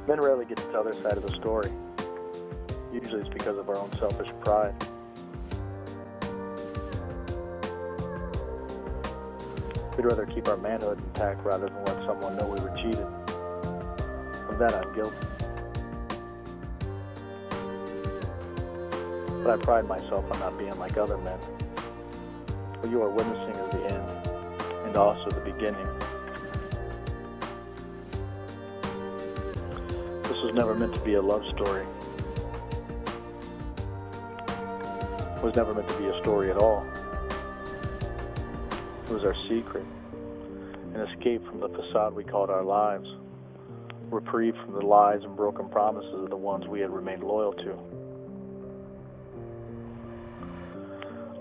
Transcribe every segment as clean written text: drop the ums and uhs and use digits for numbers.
Men rarely get to the other side of the story. Usually it's because of our own selfish pride. We'd rather keep our manhood intact rather than let someone know we were cheated. Of that, I'm guilty. But I pride myself on not being like other men. What you are witnessing is the end, and also the beginning. This was never meant to be a love story. It was never meant to be a story at all. It was our secret, an escape from the facade we called our lives, reprieve from the lies and broken promises of the ones we had remained loyal to.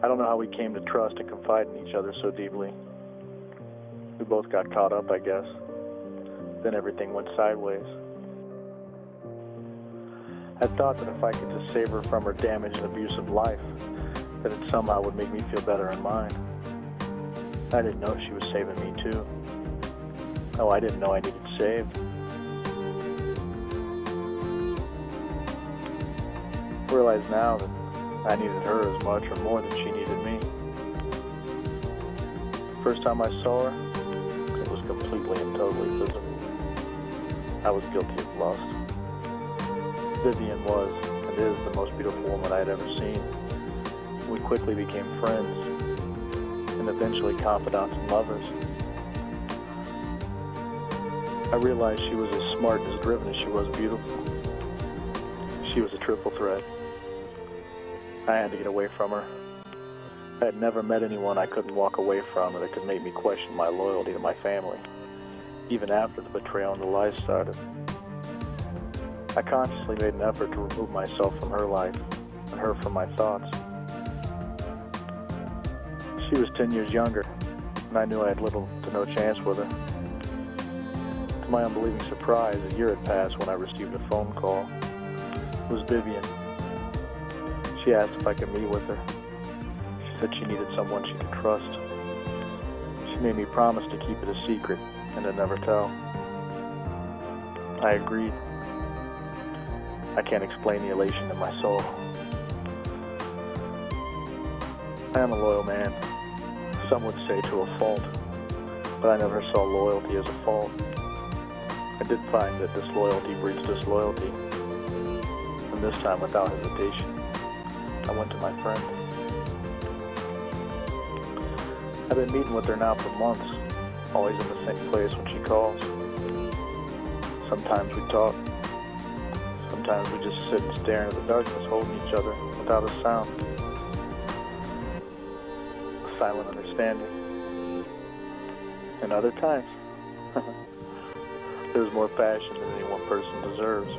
I don't know how we came to trust and confide in each other so deeply. We both got caught up, I guess. Then everything went sideways. I thought that if I could just save her from her damaged and abusive life, that it somehow would make me feel better in mine. I didn't know she was saving me too. Oh, I didn't know I needed saved. I realize now that I needed her as much or more than she needed me. The first time I saw her, it was completely and totally physical. I was guilty of lust. Vivian was and is the most beautiful woman I had ever seen. We quickly became friends, and eventually confidants and lovers. I realized she was as smart and as driven as she was beautiful. She was a triple threat. I had to get away from her. I had never met anyone I couldn't walk away from or that could make me question my loyalty to my family, even after the betrayal and the lies started. I consciously made an effort to remove myself from her life and her from my thoughts. She was 10 years younger, and I knew I had little to no chance with her. To my unbelieving surprise, a year had passed when I received a phone call. It was Vivian. She asked if I could meet with her. She said she needed someone she could trust. She made me promise to keep it a secret and to never tell. I agreed. I can't explain the elation in my soul. I am a loyal man. Some would say to a fault, but I never saw loyalty as a fault. I did find that disloyalty breeds disloyalty, and this time, without hesitation, I went to my friend. I've been meeting with her now for months, always in the same place when she calls. Sometimes we talk. Sometimes we just sit and stare into the darkness, holding each other without a sound. A silent understanding. And other times, there's more passion than any one person deserves.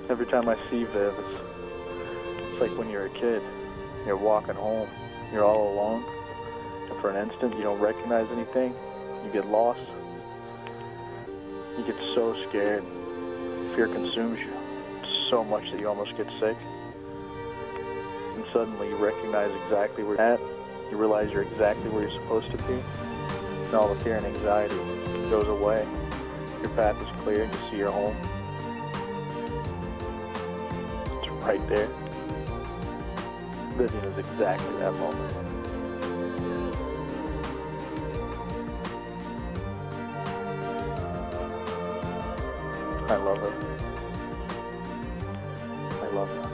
Every time I see Viv, it's like when you're a kid. You're walking home, you're all alone, and for an instant you don't recognize anything. You get lost. You get so scared. Fear consumes you so much that you almost get sick. And suddenly you recognize exactly where you're at. You realize you're exactly where you're supposed to be. And all the fear and anxiety goes away. Your path is clear and you see your home. It's right there. Vivian is exactly that moment. I love her. I love her.